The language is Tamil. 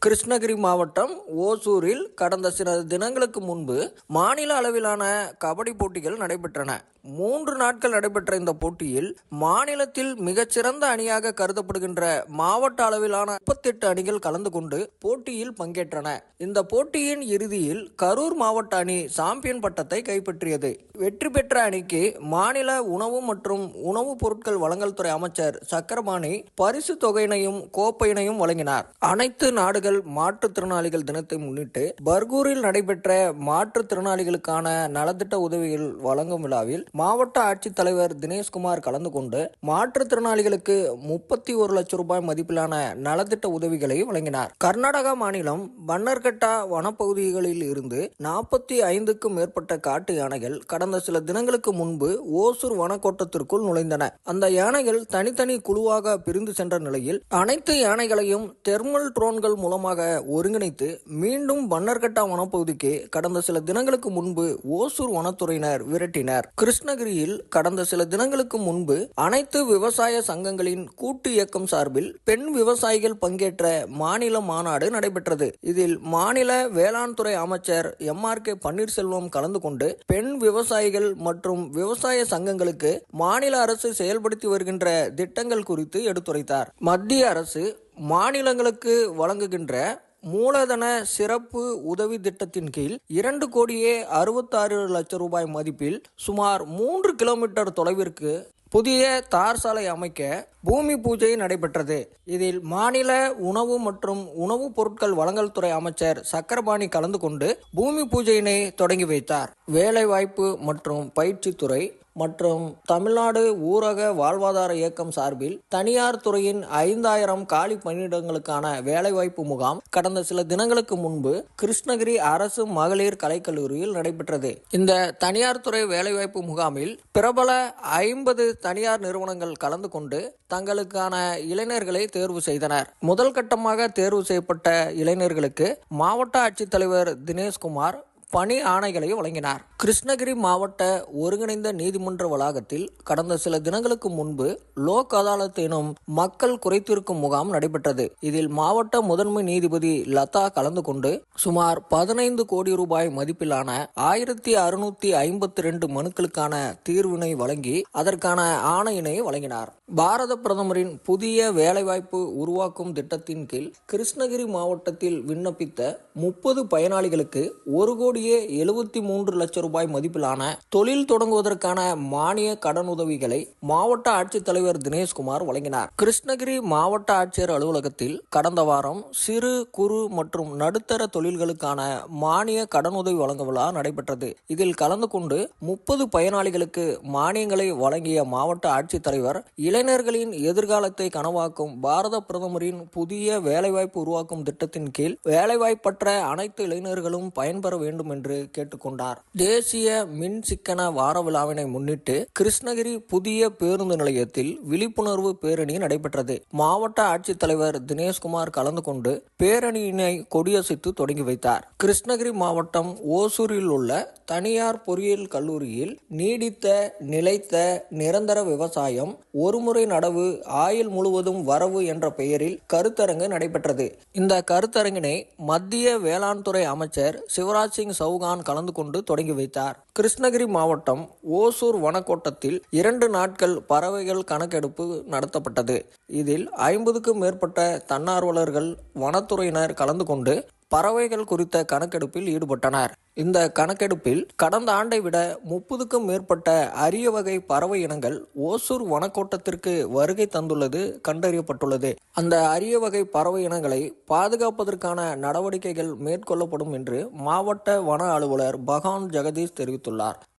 கிருஷ்ணகிரி மாவட்டம் ஓசூரில் கடந்த சில தினங்களுக்கு முன்பு மாநில அளவிலான கபடி போட்டிகள் நடைபெற்றன. 3 நாட்கள் நடைபெற்ற இந்த போட்டியில் மாநிலத்தில் மிகச்சிறந்த அணியாக கருதப்படுகின்ற மாவட்ட அளவிலான 38 அணிகள் கலந்து கொண்டு போட்டியில் பங்கேற்றன. இந்த போட்டியின் இறுதியில் கரூர் மாவட்ட அணி சாம்பியன் பட்டத்தை கைப்பற்றியது. வெற்றி பெற்ற அணிக்கு மாநில உணவு மற்றும் உணவுப் பொருட்கள் வழங்கல் துறை அமைச்சர் சக்கரபாணி பரிசு தொகையினையும் கோப்பையினையும் வழங்கினார். அனைத்து நாடுகள் மாற்றுத்திறனாளிகள் தினத்தை முன்னிட்டு பர்கூரில் நடைபெற்ற மாற்றுத்திறனாளிகளுக்கான நலத்திட்ட உதவிகள் வழங்கும் விழாவில் மாவட்ட ஆட்சித்தலைவர் தினேஷ்குமார் கலந்து கொண்டு மாற்றுத்திறனாளிகளுக்கு 31 லட்சம் ரூபாய் மதிப்பிலான நலத்திட்ட உதவிகளை வழங்கினார். கர்நாடகா மாநிலம் பன்னர்கட்டா வனப்பகுதிகளில் இருந்து 45க்கும் மேற்பட்ட காட்டு யானைகள் கடந்த சில தினங்களுக்கு முன்பு ஓசூர் வனக்கோட்டத்திற்குள் நுழைந்தன. அந்த யானைகள் தனித்தனி குழுவாக பிரிந்து சென்ற நிலையில் அனைத்து யானைகளையும் தெர்மல் ட்ரோன்கள் மூலமாக ஒருங்கிணைத்து மீண்டும் பன்னர்கட்டா வனப்பகுதிக்கு கடந்த சில தினங்களுக்கு முன்பு ஓசூர் வனத்துறையினர் விரட்டினர். கிருஷ்ணகிரியில் கடந்த சில தினங்களுக்கு முன்பு அனைத்து விவசாய சங்கங்களின் கூட்டு இயக்கம் சார்பில் பெண் விவசாயிகள் பங்கேற்ற மாநில மாநாடு நடைபெற்றது. இதில் மாநில வேளாண் துறை அமைச்சர் MRK பன்னீர்செல்வம் கலந்து கொண்டு பெண் விவசாயிகள் மற்றும் விவசாய சங்கங்களுக்கு மாநில அரசு செயல்படுத்தி வருகின்ற திட்டங்கள் குறித்து எடுத்துரைத்தார். மத்திய அரசு மாநிலங்களுக்கு வழங்குகின்ற மூலதன சிறப்பு உதவி திட்டத்தின் கீழ் 2,66 லட்சம் ரூபாய் மதிப்பில் சுமார் 3 கிலோமீட்டர் தொலைவிற்கு புதிய தார் சாலை அமைக்க பூமி பூஜை நடைபெற்றது. இதில் மாநில உணவு மற்றும் உணவுப் பொருட்கள் வழங்கல் துறை அமைச்சர் சக்கரபாணி கலந்து கொண்டு பூமி பூஜையினை தொடங்கி வைத்தார். வேலைவாய்ப்பு மற்றும் பயிற்சித்துறை மற்றும் தமிழ்நாடு ஊரக வாழ்வாதார இயக்கம் சார்பில் தனியார் துறையின் 5,000 காலி பணியிடங்களுக்கான வேலைவாய்ப்பு முகாம் கடந்த சில தினங்களுக்கு முன்பு கிருஷ்ணகிரி அரசு மகளிர் கலைக்கல்லூரியில் நடைபெற்றது. இந்த தனியார் துறை வேலைவாய்ப்பு முகாமில் பிரபல 50 தனியார் நிறுவனங்கள் கலந்து கொண்டு தங்களுக்கான இளைஞர்களை தேர்வு செய்தனர். முதல் கட்டமாக தேர்வு செய்யப்பட்ட இளைஞர்களுக்கு மாவட்ட ஆட்சித்தலைவர் தினேஷ்குமார் பணி ஆணைகளை வழங்கினார். கிருஷ்ணகிரி மாவட்ட ஒருங்கிணைந்த நீதிமன்ற வளாகத்தில் கடந்த சில தினங்களுக்கு முன்பு லோக் அதாலத் எனும் மக்கள் குறைதீர்க்கும் முகாம் நடைபெற்றது. இதில் மாவட்ட முதன்மை நீதிபதி லதா கலந்து கொண்டு சுமார் 15 கோடி ரூபாய் மதிப்பிலான 1652 மனுக்களுக்கான தீர்வினை வழங்கி அதற்கான ஆணையினை வழங்கினார். பாரத பிரதமரின் புதிய வேலைவாய்ப்பு உருவாக்கும் திட்டத்தின் கீழ் கிருஷ்ணகிரி மாவட்டத்தில் விண்ணப்பித்த 30 பயனாளிகளுக்கு 1,73 லட்சம் ரூபாய் மதிப்பிலான தொழில் தொடங்குவதற்கான மானிய கடன் உதவிகளை மாவட்ட ஆட்சித்தலைவர் தினேஷ்குமார் வழங்கினார். கிருஷ்ணகிரி மாவட்ட ஆட்சியர் அலுவலகத்தில் கடந்த வாரம் சிறு குறு மற்றும் நடுத்தர தொழில்களுக்கான மானிய கடனுதவி வழங்கும் விழா நடைபெற்றது. இதில் கலந்து கொண்டு 30 பயனாளிகளுக்கு மானியங்களை வழங்கிய மாவட்ட ஆட்சித்தலைவர் இளைஞர்களின் எதிர்காலத்தை கனவாக்கும் பாரத பிரதமரின் புதிய வேலைவாய்ப்பு உருவாக்கும் திட்டத்தின் கீழ் வேலைவாய்ப்பற்ற அனைத்து இளைஞர்களும் பயன்பெற வேண்டும் என்று கேட்டுக்கொண்டார். தேசிய மின் சிக்கன வார விழாவினை முன்னிட்டு கிருஷ்ணகிரி புதிய பேருந்து நிலையத்தில் விழிப்புணர்வு பேரணி நடைபெற்றது. மாவட்ட ஆட்சித்தலைவர் தினேஷ்குமார் கலந்து கொண்டு பேரணியினை கொடியசைத்து தொடங்கி வைத்தார். கிருஷ்ணகிரி மாவட்டம் ஓசூரில் உள்ள தனியார் பொறியியல் கல்லூரியில் நீடித்த நிலைத்த நிரந்தர விவசாயம் ஒருமுறை நடவு ஆயுள் முழுவதும் வரவு என்ற பெயரில் கருத்தரங்கு நடைபெற்றது. இந்த கருத்தரங்கினை மத்திய வேளாண் துறை அமைச்சர் சிவராஜ் சிங் சௌகான் கலந்து கொண்டு தொடங்கி வைத்தார். கிருஷ்ணகிரி மாவட்டம் ஓசூர் வனக்கோட்டத்தில் 2 நாட்கள் பறவைகள் கணக்கெடுப்பு நடத்தப்பட்டது. இதில் 50க்கும் மேற்பட்ட தன்னார்வலர்கள் வனத்துறையினர் கலந்து கொண்டு பறவைகள் குறித்த கணக்கெடுப்பில் ஈடுபட்டனர். இந்த கணக்கெடுப்பில் கடந்த ஆண்டை விட 30க்கும் மேற்பட்ட அரிய வகை பறவை இனங்கள் ஓசூர் வனக்கோட்டத்திற்கு வருகை தந்துள்ளது கண்டறியப்பட்டுள்ளது. அந்த அரிய வகை பறவை இனங்களை பாதுகாப்பதற்கான நடவடிக்கைகள் மேற்கொள்ளப்படும் என்று மாவட்ட வன அலுவலர் பகான் ஜெகதீஷ் தெரிவித்துள்ளார்.